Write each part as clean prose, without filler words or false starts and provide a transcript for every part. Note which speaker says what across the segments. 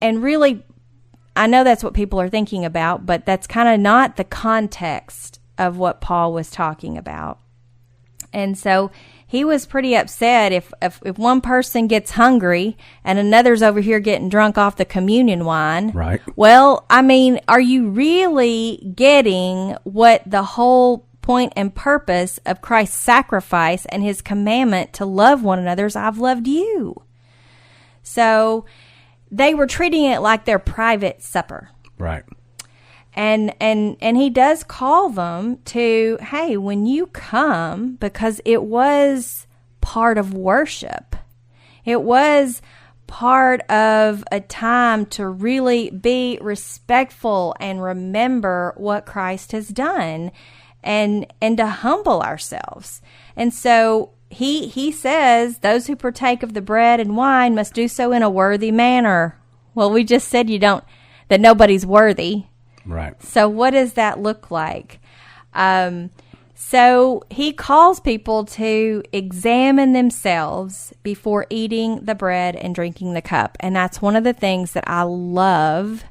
Speaker 1: and really, I know that's what people are thinking about, but that's kind of not the context of what Paul was talking about. And so he was pretty upset if one person gets hungry and another's over here getting drunk off the communion wine.
Speaker 2: Right.
Speaker 1: Well, I mean, are you really getting what the whole point and purpose of Christ's sacrifice and his commandment to love one another as I've loved you? So they were treating it like their private supper.
Speaker 2: Right.
Speaker 1: And he does call them to, hey, when you come, because it was part of worship. It was part of a time to really be respectful and remember what Christ has done and to humble ourselves. And so he says, those who partake of the bread and wine must do so in a worthy manner. Well, we just said that nobody's worthy.
Speaker 2: Right.
Speaker 1: So what does that look like? So he calls people to examine themselves before eating the bread and drinking the cup. And that's one of the things that I love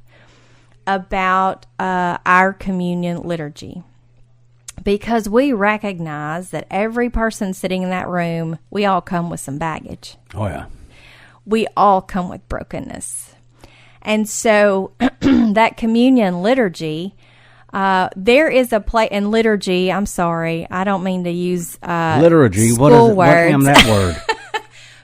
Speaker 1: about our communion liturgy. Because we recognize that every person sitting in that room, we all come with some baggage.
Speaker 2: Oh, yeah.
Speaker 1: We all come with brokenness. And so that communion liturgy, there is a place in liturgy. I'm sorry, I don't mean to use
Speaker 2: liturgy.
Speaker 1: School
Speaker 2: what is it?
Speaker 1: words.
Speaker 2: What am that word?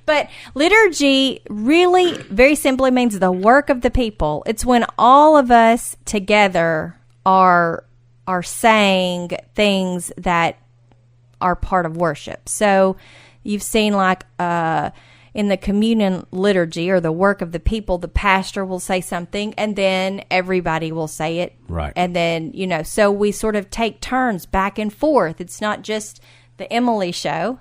Speaker 1: But liturgy really, very simply means the work of the people. It's when all of us together are saying things that are part of worship. So you've seen like in the communion liturgy or the work of the people, the pastor will say something and then everybody will say it.
Speaker 2: Right.
Speaker 1: And then, so we sort of take turns back and forth. It's not just the Emily show.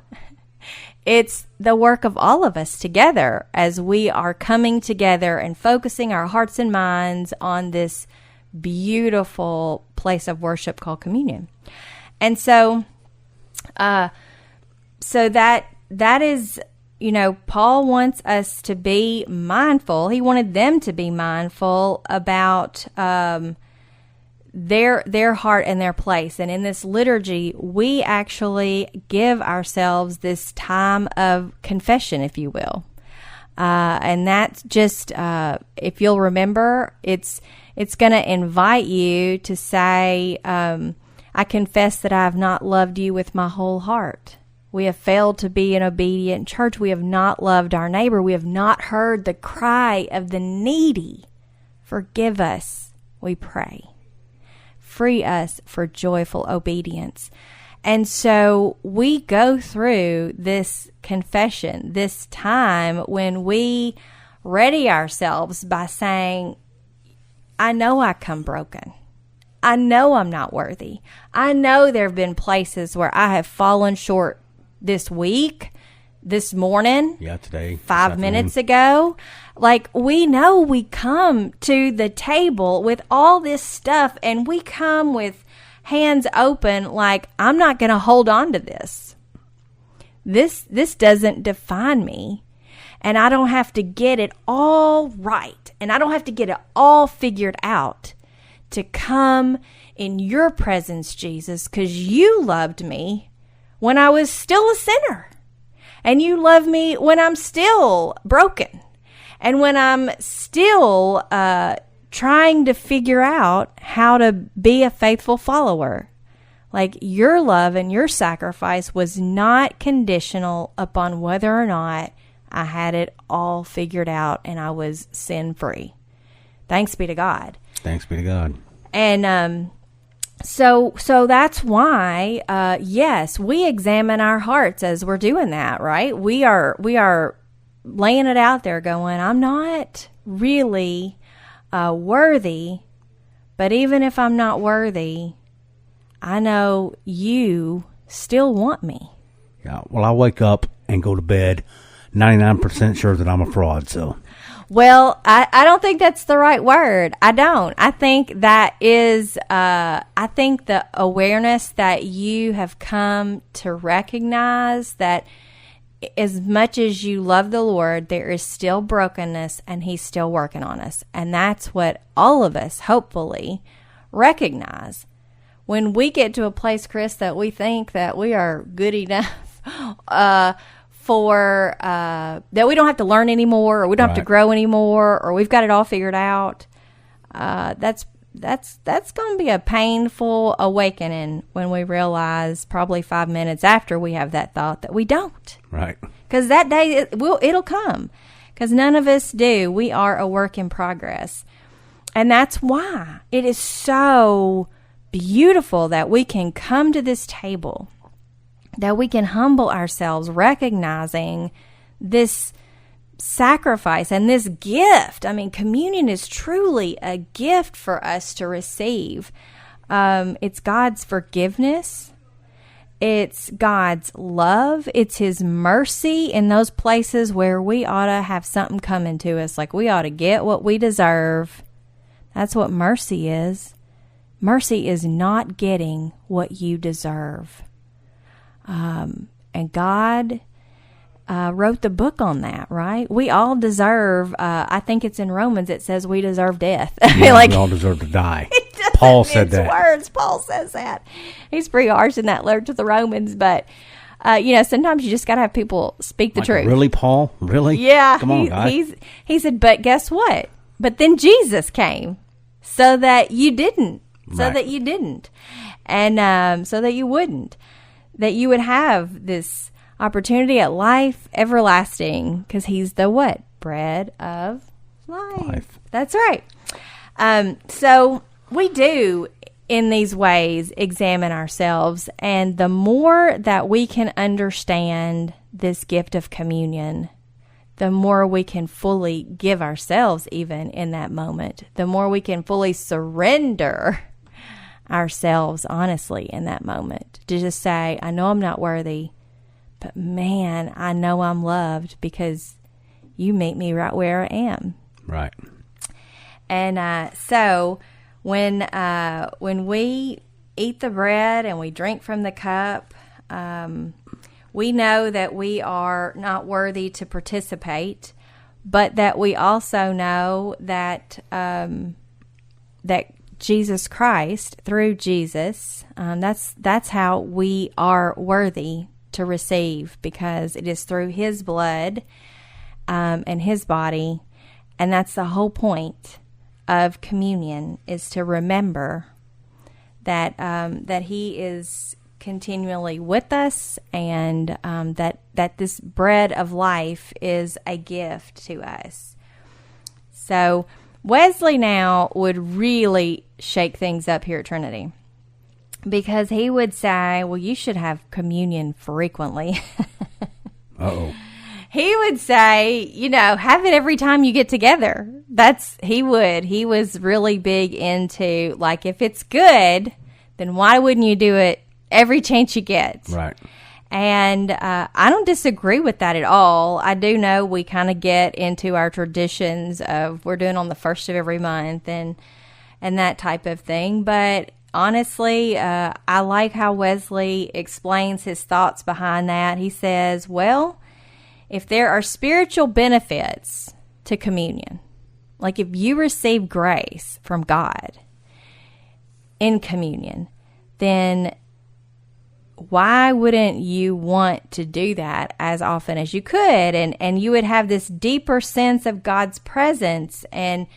Speaker 1: It's the work of all of us together as we are coming together and focusing our hearts and minds on this beautiful place of worship called communion. And so, that is, Paul wants us to be mindful. He wanted them to be mindful about their heart and their place. And in this liturgy, we actually give ourselves this time of confession, if you will. And that's just, if you'll remember, it's going to invite you to say, I confess that I have not loved you with my whole heart. We have failed to be an obedient church. We have not loved our neighbor. We have not heard the cry of the needy. Forgive us, we pray. Free us for joyful obedience. And so we go through this confession, this time when we ready ourselves by saying, I know I come broken. I know I'm not worthy. I know there have been places where I have fallen short this week, this morning,
Speaker 2: today,
Speaker 1: 5 minutes ago. Like, we know we come to the table with all this stuff and we come with hands open like, I'm not going to hold on to this. This doesn't define me. And I don't have to get it all right. And I don't have to get it all figured out to come in your presence, Jesus, because you loved me when I was still a sinner. And you love me when I'm still broken. And when I'm still trying to figure out how to be a faithful follower. Like, your love and your sacrifice was not conditional upon whether or not I had it all figured out and I was sin-free. Thanks be to God.
Speaker 2: Thanks be to God.
Speaker 1: And so that's why, yes, we examine our hearts as we're doing that, right? We are laying it out there going, I'm not really worthy, but even if I'm not worthy, I know you still want me.
Speaker 2: Yeah, well, I wake up and go to bed 99% sure that I'm a fraud, so.
Speaker 1: Well, I don't think that's the right word. I don't. I think that is, I think the awareness that you have come to recognize that as much as you love the Lord, there is still brokenness, and He's still working on us. And that's what all of us, hopefully, recognize. When we get to a place, Chris, that we think that we are good enough for that we don't have to learn anymore, or we don't have to grow anymore, or we've got it all figured out, that's going to be a painful awakening when we realize probably 5 minutes after we have that thought that we don't.
Speaker 2: Right.
Speaker 1: Because that day it'll come. Because none of us do. We are a work in progress. And that's why it is so beautiful that we can come to this table, that we can humble ourselves, recognizing this sacrifice and this gift. I mean, communion is truly a gift for us to receive. It's God's forgiveness. It's God's love. It's His mercy in those places where we ought to have something coming to us, like we ought to get what we deserve. That's what mercy is. Mercy is not getting what you deserve. And God wrote the book on that, right? We all deserve, I think it's in Romans, it says we deserve death.
Speaker 2: Yeah, we all deserve to die. Paul said that.
Speaker 1: Words. Paul says that. He's pretty harsh in that letter to the Romans, but, sometimes you just got to have people speak the truth.
Speaker 2: Really, Paul? Really?
Speaker 1: Yeah.
Speaker 2: Come on, guys.
Speaker 1: He said, but guess what? But then Jesus came so that you didn't. So that you didn't. And so that you wouldn't. That you would have this opportunity at life everlasting, because He's the what? Bread of life. That's right. So we do, in these ways, examine ourselves. And the more that we can understand this gift of communion, the more we can fully give ourselves even in that moment. The more we can fully surrender ourselves honestly in that moment, to just say, I know I'm not worthy, but man, I know I'm loved because you meet me right where I am.
Speaker 2: Right.
Speaker 1: And so when we eat the bread and we drink from the cup, we know that we are not worthy to participate, but that we also know that that Jesus Christ, through Jesus, that's how we are worthy to receive, because it is through His blood and His body, and that's the whole point of communion, is to remember that that He is continually with us, and that this bread of life is a gift to us. So Wesley now would really shake things up here at Trinity, because he would say, well, you should have communion frequently.
Speaker 2: Uh-oh.
Speaker 1: He would say, have it every time you get together. He was really big into, like, if it's good, then why wouldn't you do it every chance you get?
Speaker 2: Right.
Speaker 1: And I don't disagree with that at all. I do know we kind of get into our traditions of we're doing on the first of every month and that type of thing. But honestly, I like how Wesley explains his thoughts behind that. He says, well, if there are spiritual benefits to communion, like if you receive grace from God in communion, then why wouldn't you want to do that as often as you could? And you would have this deeper sense of God's presence, and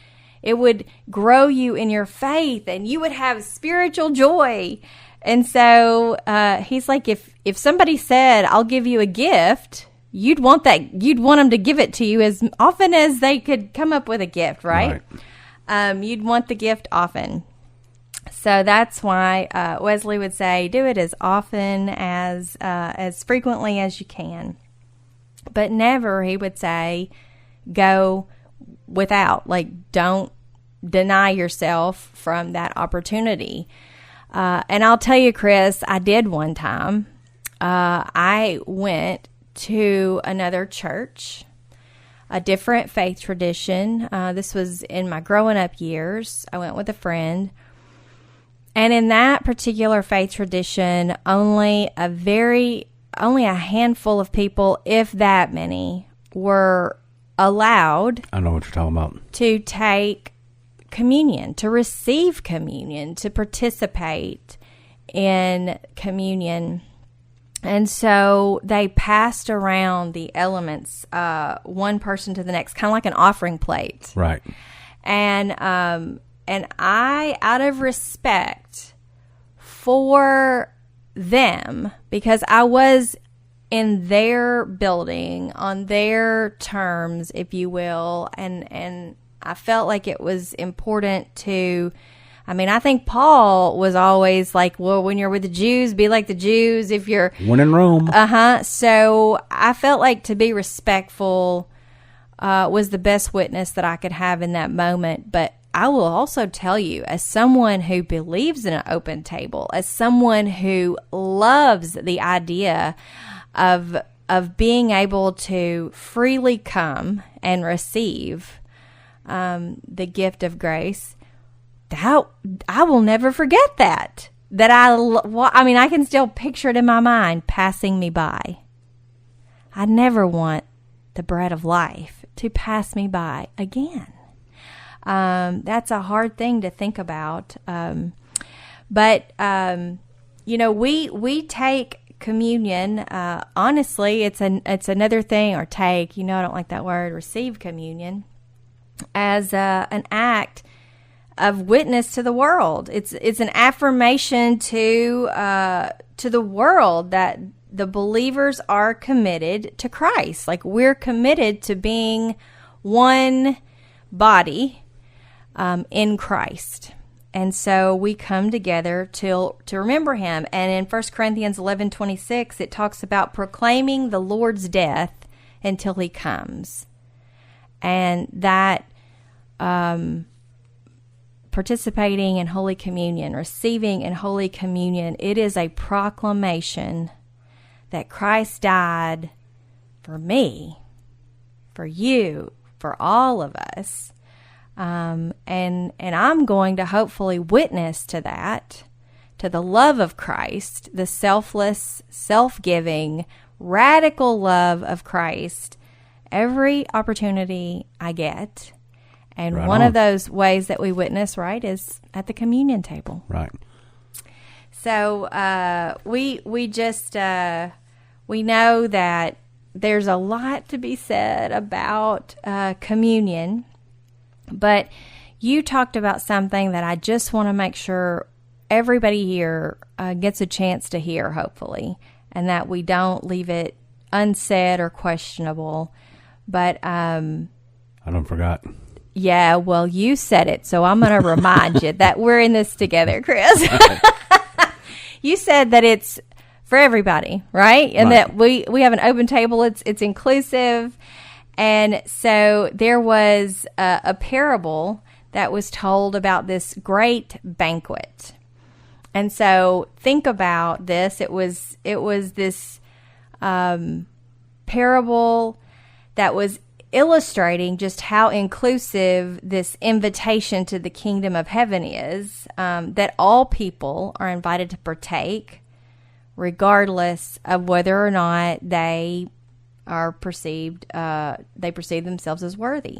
Speaker 1: it would grow you in your faith, and you would have spiritual joy. And so he's like, if somebody said, I'll give you a gift, you'd want them to give it to you as often as they could come up with a gift, right? You'd want the gift often. So that's why Wesley would say, do it as often as frequently as you can. But never, he would say, go without. Like, don't deny yourself from that opportunity. And I'll tell you, Chris, I did one time. I went to another church, a different faith tradition. This was in my growing up years. I went with a friend. And in that particular faith tradition, only a very only a handful of people, if that many, were allowed.
Speaker 2: I know what you're talking about.
Speaker 1: To take communion, to receive communion, to participate in communion. And so they passed around the elements, one person to the next, kind of like an offering plate.
Speaker 2: Right.
Speaker 1: And I, out of respect for them, because I was in their building on their terms, if you will, and I felt like it was important to, I think Paul was always like, well, when you're with the Jews, be like the Jews. If you're
Speaker 2: when in Rome.
Speaker 1: So I felt like to be respectful was the best witness that I could have in that moment. But I will also tell you, as someone who believes in an open table, as someone who loves the idea of being able to freely come and receive the gift of grace, that I will never forget that. I can still picture it in my mind passing me by. I never want the bread of life to pass me by again. That's a hard thing to think about. But we take communion. Honestly, it's another thing, or take. I don't like that word. Receive communion as an act of witness to the world. It's an affirmation to the world that the believers are committed to Christ. Like, we're committed to being one body in Christ. And so we come together to remember him. And in 1 Corinthians 11:26, it talks about proclaiming the Lord's death until he comes. And that participating in Holy Communion, receiving in Holy Communion, it is a proclamation that Christ died for me, for you, for all of us. And I'm going to hopefully witness to that, to the love of Christ, the selfless, self-giving, radical love of Christ, every opportunity I get. And
Speaker 2: right
Speaker 1: one
Speaker 2: on.
Speaker 1: of those ways that we witness, right, is at the communion table.
Speaker 2: Right.
Speaker 1: So we know that there's a lot to be said about communion, but you talked about something that I just want to make sure everybody here gets a chance to hear, hopefully, and that we don't leave it unsaid or questionable. But I
Speaker 2: don't forgot.
Speaker 1: Yeah, well, you said it, so I'm going to remind you that we're in this together, Chris. You said that it's for everybody, right? And
Speaker 2: right.
Speaker 1: that we have an open table. It's inclusive. And so there was a parable that was told about this great banquet. And so think about this. It was this parable that was illustrating just how inclusive this invitation to the kingdom of heaven is, that all people are invited to partake, regardless of whether or not they are perceived, they perceive themselves as worthy.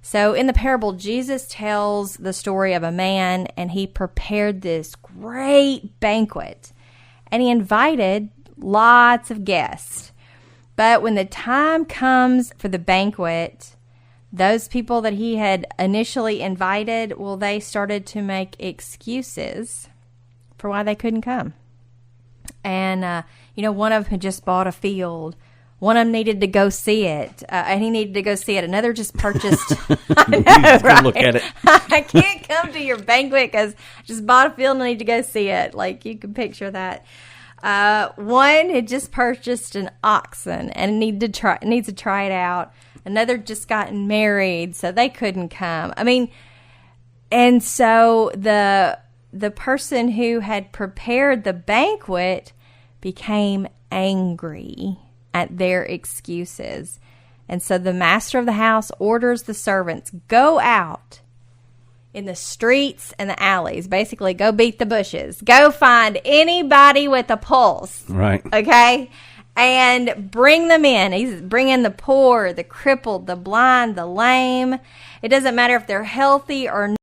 Speaker 1: So in the parable, Jesus tells the story of a man, and he prepared this great banquet, and he invited lots of guests. But when the time comes for the banquet, those people that he had initially invited, well, they started to make excuses for why they couldn't come. And, one of them had just bought a field. One of them needed to go see it, and he needed to go see it. Another just purchased. I know, right?
Speaker 2: Look at it.
Speaker 1: I can't come to your banquet because I just bought a field and I need to go see it. Like, you can picture that. One had just purchased an oxen and needs to try it out. Another just gotten married, so they couldn't come. And so the person who had prepared the banquet became angry at their excuses. And so the master of the house orders the servants, go out in the streets and the alleys, basically go beat the bushes, go find anybody with a pulse.
Speaker 2: Right.
Speaker 1: Okay? and bring them in. He's bringing the poor, the crippled, the blind, the lame. It doesn't matter if they're healthy or